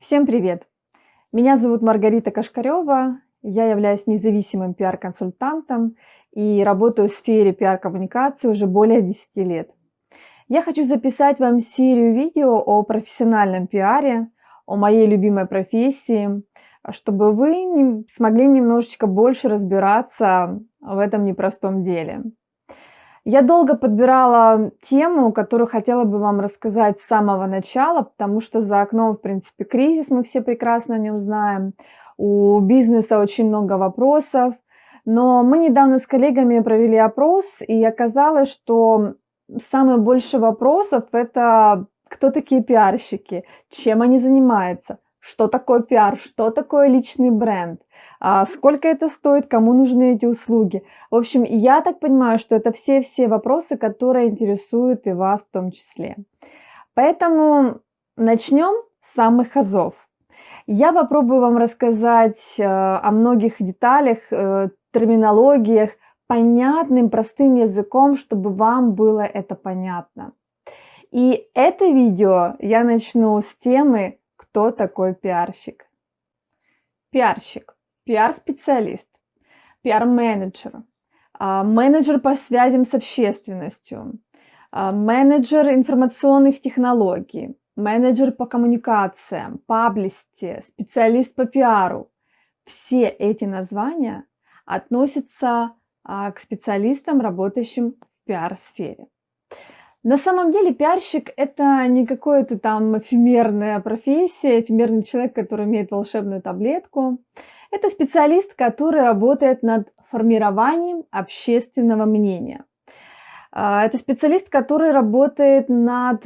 Всем привет! Меня зовут Маргарита Кашкарева, я являюсь независимым пиар-консультантом и работаю в сфере пиар-коммуникации уже более 10 лет. Я хочу записать вам серию видео о профессиональном пиаре, о моей любимой профессии, чтобы вы смогли немножечко больше разбираться в этом непростом деле. Я долго подбирала тему, которую хотела бы вам рассказать с самого начала, потому что за окном, в принципе, кризис, мы все прекрасно о нем знаем. У бизнеса очень много вопросов. Но мы недавно с коллегами провели опрос, и оказалось, что самое больше вопросов – это кто такие пиарщики, чем они занимаются, что такое пиар, что такое личный бренд, сколько это стоит, кому нужны эти услуги. В общем, я так понимаю, что это все вопросы, которые интересуют и вас в том числе. Поэтому начнем с самых азов. Я попробую вам рассказать о многих деталях, терминологиях, понятным, простым языком, чтобы вам было это понятно. И это видео я начну с темы «Кто такой пиарщик?». Пиарщик, пиар-специалист, пиар-менеджер, менеджер по связям с общественностью, менеджер информационных технологий, менеджер по коммуникациям, паблисти, специалист по пиару. Все эти названия относятся к специалистам, работающим в пиар-сфере. На самом деле пиарщик – это не какая-то там эфемерная профессия, эфемерный человек, который имеет волшебную таблетку. Это специалист, который работает над формированием общественного мнения. Это специалист, который работает над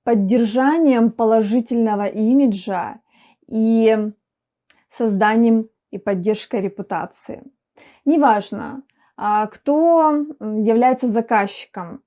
поддержанием положительного имиджа и созданием и поддержкой репутации. Неважно, кто является заказчиком.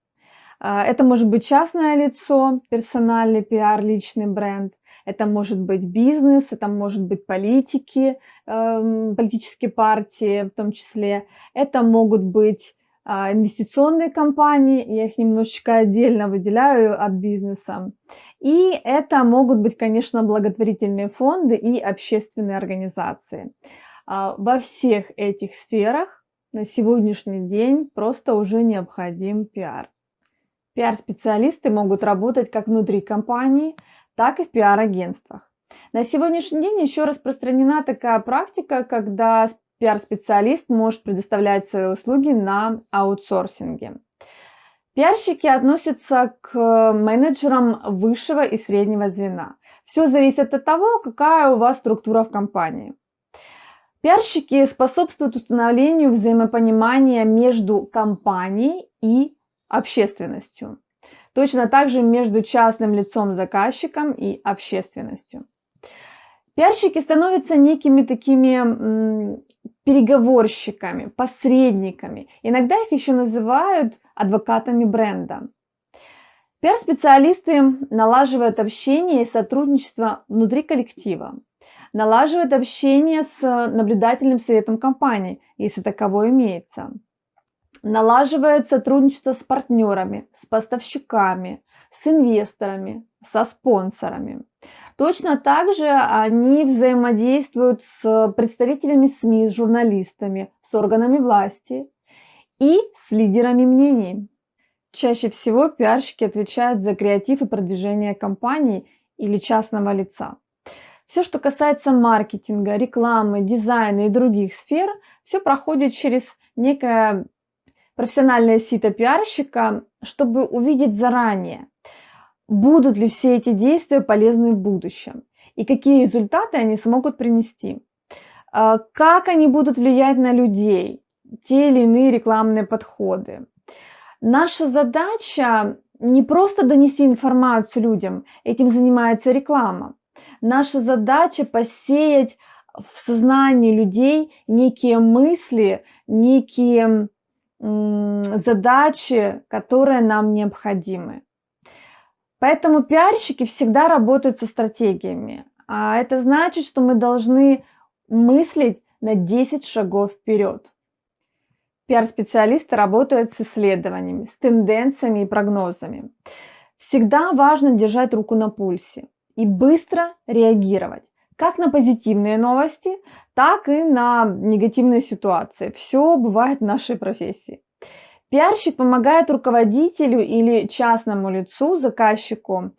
Это может быть частное лицо, персональный пиар, личный бренд. Это может быть бизнес, это может быть политики, политические партии в том числе. Это могут быть инвестиционные компании, я их немножечко отдельно выделяю от бизнеса. И это могут быть, конечно, благотворительные фонды и общественные организации. Во всех этих сферах на сегодняшний день просто уже необходим пиар. Пиар-специалисты могут работать как внутри компании, так и в пиар-агентствах. На сегодняшний день еще распространена такая практика, когда пиар-специалист может предоставлять свои услуги на аутсорсинге. Пиарщики относятся к менеджерам высшего и среднего звена. Все зависит от того, какая у вас структура в компании. Пиарщики способствуют установлению взаимопонимания между компанией и общественностью. Точно так же между частным лицом-заказчиком и общественностью. Пиарщики становятся некими такими переговорщиками, посредниками. Иногда их еще называют адвокатами бренда. Пиар-специалисты налаживают общение и сотрудничество внутри коллектива, налаживают общение с наблюдательным советом компании, если таковое имеется. Налаживает сотрудничество с партнерами, с поставщиками, с инвесторами, со спонсорами. Точно так же они взаимодействуют с представителями СМИ, с журналистами, с органами власти и с лидерами мнений. Чаще всего пиарщики отвечают за креатив и продвижение компании или частного лица. Все, что касается маркетинга, рекламы, дизайна и других сфер, все проходит через некое профессиональное сито пиарщика, чтобы увидеть заранее, будут ли все эти действия полезны в будущем и какие результаты они смогут принести, как они будут влиять на людей, те или иные рекламные подходы. Наша задача не просто донести информацию людям, этим занимается реклама. Наша задача посеять в сознании людей некие мысли, некие задачи, которые нам необходимы. Поэтому пиарщики всегда работают со стратегиями. А это значит, что мы должны мыслить на 10 шагов вперед. Пиар-специалисты работают с исследованиями, с тенденциями и прогнозами. Всегда важно держать руку на пульсе и быстро реагировать. как на позитивные новости, так и на негативные ситуации. Все бывает в нашей профессии. Пиарщик помогает руководителю или частному лицу, заказчику,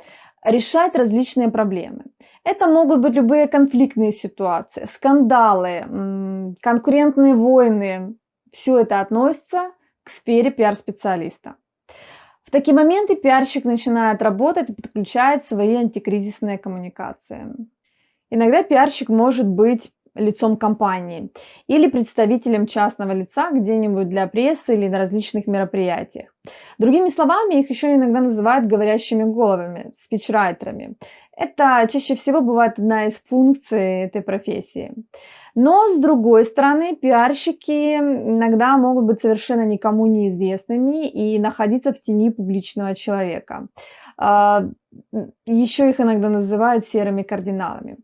решать различные проблемы. Это могут быть любые конфликтные ситуации, скандалы, конкурентные войны. Все это относится к сфере пиар-специалиста. В такие моменты пиарщик начинает работать и подключает свои антикризисные коммуникации. Иногда пиарщик может быть лицом компании или представителем частного лица где-нибудь для прессы или на различных мероприятиях. Другими словами, их еще иногда называют говорящими головами, спичрайтерами. Это чаще всего бывает одна из функций этой профессии. Но, с другой стороны, пиарщики иногда могут быть совершенно никому неизвестными и находиться в тени публичного человека. А, Еще их иногда называют серыми кардиналами.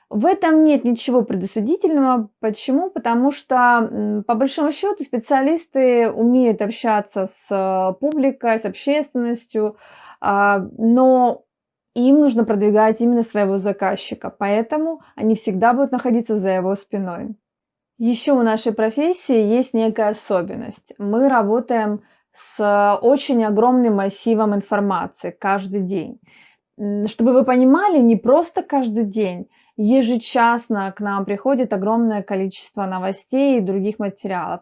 В этом нет ничего предосудительного. Почему? Потому что, по большому счету, специалисты умеют общаться с публикой, с общественностью, но им нужно продвигать именно своего заказчика, поэтому они всегда будут находиться за его спиной. Еще у нашей профессии есть некая особенность. Мы работаем с очень огромным массивом информации каждый день. Чтобы вы понимали, не просто каждый день, ежечасно к нам приходит огромное количество новостей и других материалов.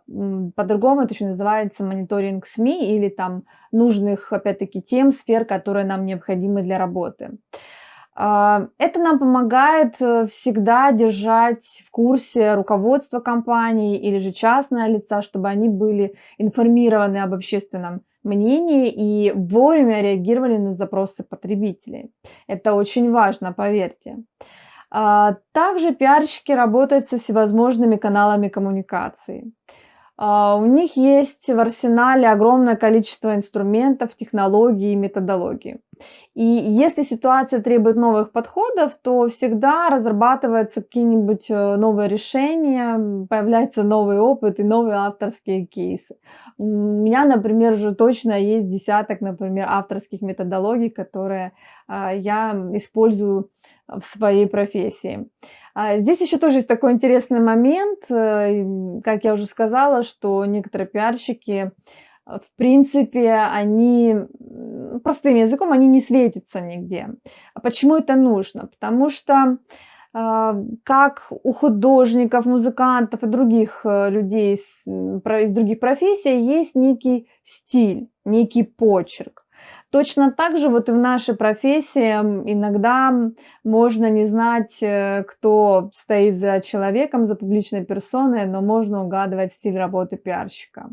По-другому это еще называется мониторинг СМИ или там нужных, опять-таки, тем, сфер, которые нам необходимы для работы. Это нам помогает всегда держать в курсе руководство компании или же частные лица, чтобы они были информированы об общественном мнении и вовремя реагировали на запросы потребителей. Это очень важно, поверьте. Также пиарщики работают со всевозможными каналами коммуникации. У них есть в арсенале огромное количество инструментов, технологий и методологий. И если ситуация требует новых подходов, то всегда разрабатываются какие-нибудь новые решения, появляется новый опыт и новые авторские кейсы. У меня, например, уже точно есть десяток, например, авторских методологий, которые я использую в своей профессии. Здесь еще тоже есть такой интересный момент, как я уже сказала, что некоторые пиарщики, в принципе, они, простым языком, они не светятся нигде. А почему это нужно? Потому что, как у художников, музыкантов и других людей из других профессий есть некий стиль, некий почерк. Точно так же вот и в нашей профессии иногда можно не знать, кто стоит за человеком, за публичной персоной, но можно угадывать стиль работы пиарщика.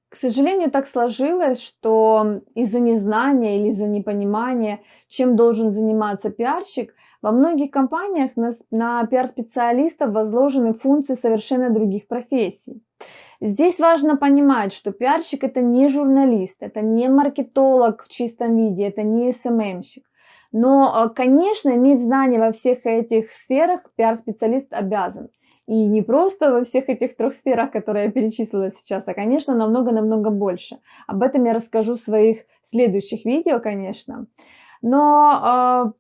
К сожалению, так сложилось, что из-за незнания или из-за непонимания, чем должен заниматься пиарщик, во многих компаниях на пиар-специалистов возложены функции совершенно других профессий. Здесь важно понимать, что пиарщик это не журналист, это не маркетолог в чистом виде, это не СММщик. Но, конечно, иметь знания во всех этих сферах пиар-специалист обязан. И не просто во всех этих 3 сферах, которые я перечислила сейчас, а, конечно, намного-намного больше. Об этом я расскажу в своих следующих видео, конечно. Но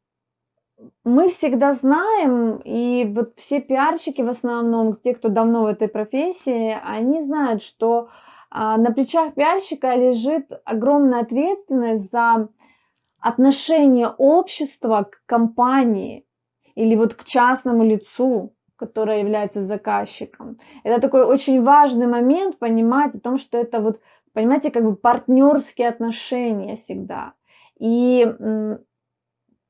мы всегда знаем, и вот все пиарщики в основном, те, кто давно в этой профессии, они знают, что на плечах пиарщика лежит огромная ответственность за отношение общества к компании или вот к частному лицу, которое является заказчиком. Это такой очень важный момент понимать о том, что это вот, понимаете, как бы партнерские отношения всегда. И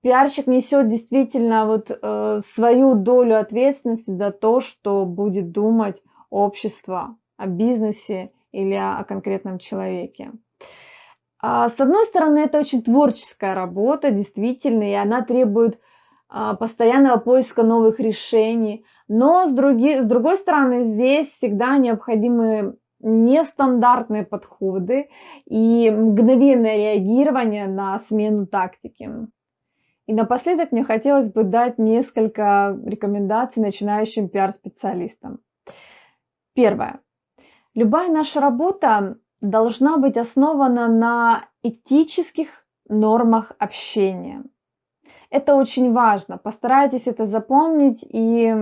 пиарщик несет действительно вот свою долю ответственности за то, что будет думать общество о бизнесе или о конкретном человеке. С одной стороны, это очень творческая работа, действительно, и она требует постоянного поиска новых решений. Но с другой стороны, здесь всегда необходимы нестандартные подходы и мгновенное реагирование на смену тактики. И напоследок мне хотелось бы дать несколько рекомендаций начинающим пиар-специалистам. Первое. Любая наша работа должна быть основана на этических нормах общения. Это очень важно. Постарайтесь это запомнить и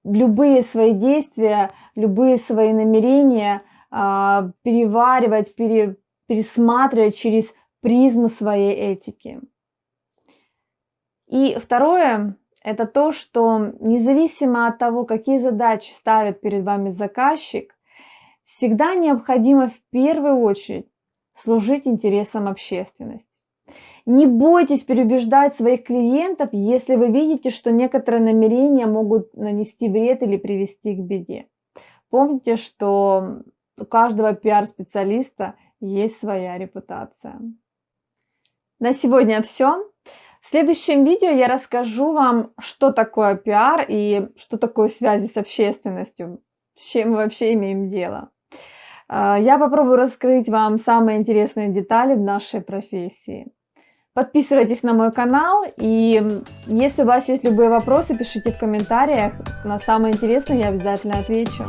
любые свои действия, любые свои намерения переваривать, пересматривать через призму своей этики. И второе, это то, что независимо от того, какие задачи ставит перед вами заказчик, всегда необходимо в первую очередь служить интересам общественности. Не бойтесь переубеждать своих клиентов, если вы видите, что некоторые намерения могут нанести вред или привести к беде. Помните, что у каждого пиар-специалиста есть своя репутация. На сегодня все. В следующем видео я расскажу вам, что такое пиар и что такое связи с общественностью, с чем мы вообще имеем дело. Я попробую раскрыть вам самые интересные детали в нашей профессии. Подписывайтесь на мой канал, и если у вас есть любые вопросы, пишите в комментариях. На самые интересные я обязательно отвечу.